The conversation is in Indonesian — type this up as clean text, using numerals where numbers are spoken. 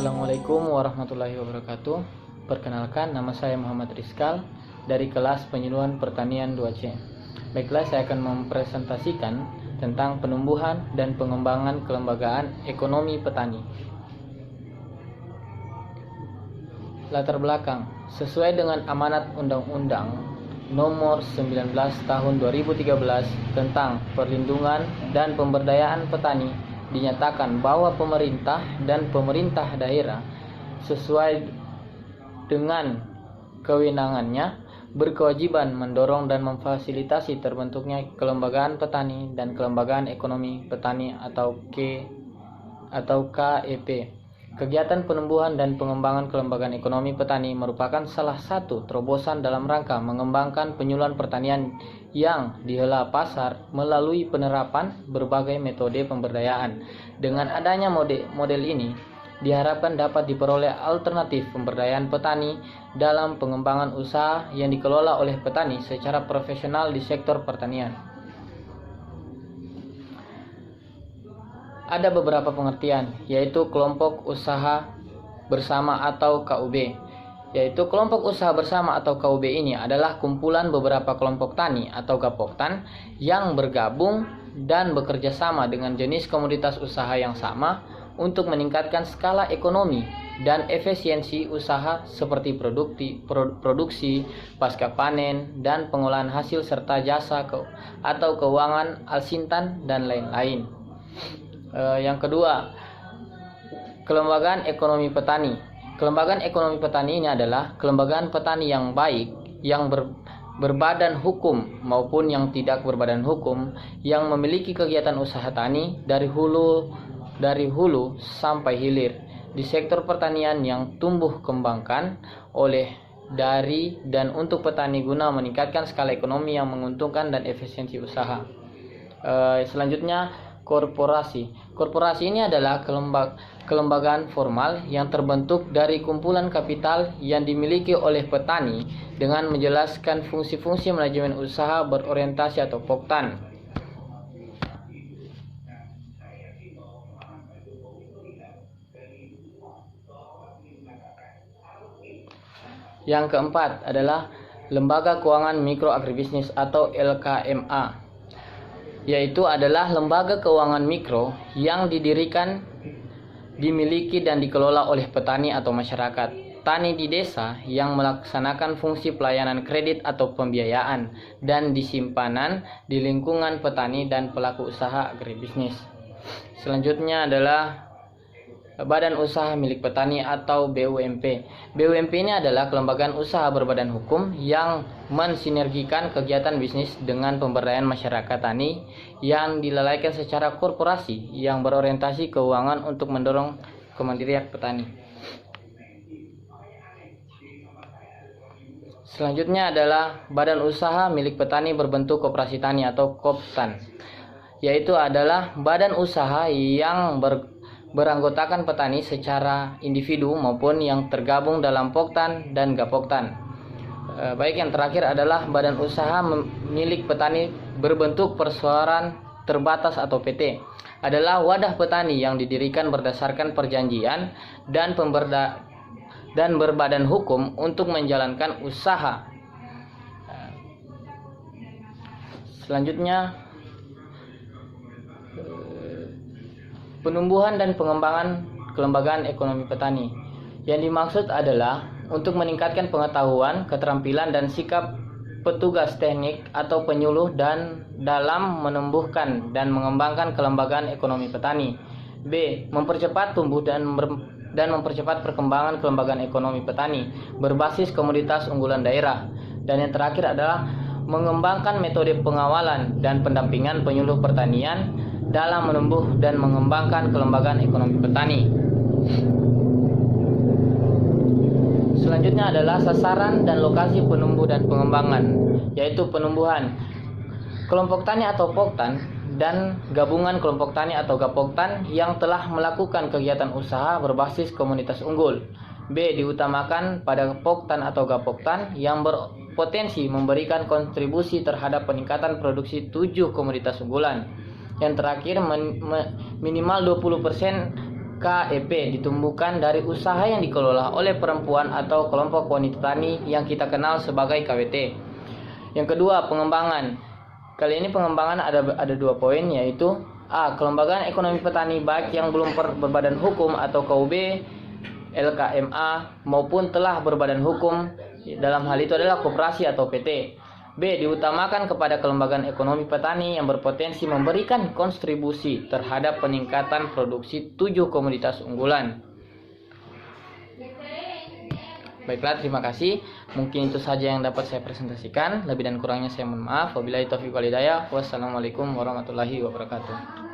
Assalamualaikum warahmatullahi wabarakatuh. Perkenalkan, nama saya Muhammad Rizkal dari kelas penyuluhan pertanian 2C. Baiklah, saya akan mempresentasikan tentang penumbuhan dan pengembangan kelembagaan ekonomi petani. Latar belakang, sesuai dengan amanat Undang-Undang Nomor 19 Tahun 2013 tentang perlindungan dan pemberdayaan petani, dinyatakan bahwa pemerintah dan pemerintah daerah sesuai dengan kewenangannya berkewajiban mendorong dan memfasilitasi terbentuknya kelembagaan petani dan kelembagaan ekonomi petani atau KEP. Kegiatan penumbuhan dan pengembangan kelembagaan ekonomi petani merupakan salah satu terobosan dalam rangka mengembangkan penyuluhan pertanian yang dihela pasar melalui penerapan berbagai metode pemberdayaan. Dengan adanya model ini, diharapkan dapat diperoleh alternatif pemberdayaan petani dalam pengembangan usaha yang dikelola oleh petani secara profesional di sektor pertanian. Ada beberapa pengertian, yaitu kelompok usaha bersama atau KUB. Yaitu kelompok usaha bersama atau KUB ini adalah kumpulan beberapa kelompok tani atau gapoktan yang bergabung dan bekerja sama dengan jenis komoditas usaha yang sama untuk meningkatkan skala ekonomi dan efisiensi usaha seperti produksi, pasca panen, dan pengolahan hasil serta jasa atau keuangan alsintan dan lain-lain. Yang kedua, kelembagaan ekonomi petani. Kelembagaan ekonomi petani ini adalah kelembagaan petani yang baik, yang berbadan hukum maupun yang tidak berbadan hukum, yang memiliki kegiatan usaha tani dari hulu sampai hilir di sektor pertanian yang tumbuh kembangkan dari dan untuk petani guna meningkatkan skala ekonomi yang menguntungkan dan efisiensi usaha. Selanjutnya, korporasi ini adalah kelembagaan formal yang terbentuk dari kumpulan kapital yang dimiliki oleh petani dengan menjelaskan fungsi-fungsi manajemen usaha berorientasi atau poktan. Yang keempat adalah Lembaga Keuangan Mikro Agribisnis atau LKMA, yaitu adalah lembaga keuangan mikro yang didirikan, dimiliki dan dikelola oleh petani atau masyarakat tani di desa yang melaksanakan fungsi pelayanan kredit atau pembiayaan dan disimpanan di lingkungan petani dan pelaku usaha agribisnis. Selanjutnya adalah Badan Usaha Milik Petani atau BUMP. BUMP ini adalah kelembagaan usaha berbadan hukum yang mensinergikan kegiatan bisnis dengan pemberdayaan masyarakat tani yang dilalaikan secara korporasi yang berorientasi keuangan untuk mendorong kemandirian petani. Selanjutnya adalah Badan Usaha Milik Petani Berbentuk Koperasi Tani atau KOPTAN, yaitu adalah badan usaha yang beranggotakan petani secara individu maupun yang tergabung dalam poktan dan gapoktan. Baik, yang terakhir adalah Badan Usaha Milik Petani Berbentuk Perseroan Terbatas atau PT, adalah wadah petani yang didirikan berdasarkan perjanjian dan berbadan hukum untuk menjalankan usaha. Selanjutnya, penumbuhan dan pengembangan kelembagaan ekonomi petani. Yang dimaksud adalah untuk meningkatkan pengetahuan, keterampilan dan sikap petugas teknik atau penyuluh dan dalam menumbuhkan dan mengembangkan kelembagaan ekonomi petani. B. Mempercepat tumbuh dan mempercepat perkembangan kelembagaan ekonomi petani berbasis komoditas unggulan daerah. Dan yang terakhir adalah mengembangkan metode pengawalan dan pendampingan penyuluh pertanian dalam menumbuh dan mengembangkan kelembagaan ekonomi petani. Selanjutnya adalah sasaran dan lokasi penumbuh dan pengembangan, yaitu penumbuhan kelompok tani atau poktan dan gabungan kelompok tani atau gapoktan yang telah melakukan kegiatan usaha berbasis komunitas unggul. B. Diutamakan pada poktan atau gapoktan yang berpotensi memberikan kontribusi terhadap peningkatan produksi 7 komoditas unggulan. Yang terakhir, minimal 20% KEP ditumbuhkan dari usaha yang dikelola oleh perempuan atau kelompok wanita tani yang kita kenal sebagai KWT. Yang kedua, pengembangan. Kali ini pengembangan ada 2 poin, yaitu A. Kelembagaan ekonomi petani baik yang belum berbadan hukum atau KUB, LKMA maupun telah berbadan hukum, dalam hal itu adalah koperasi atau PT. B. Diutamakan kepada kelembagaan ekonomi petani yang berpotensi memberikan kontribusi terhadap peningkatan produksi 7 komoditas unggulan. Baiklah, terima kasih. Mungkin itu saja yang dapat saya presentasikan. Lebih dan kurangnya saya mohon maaf. Wabillahi taufiq wal hidayah. Wassalamualaikum warahmatullahi wabarakatuh.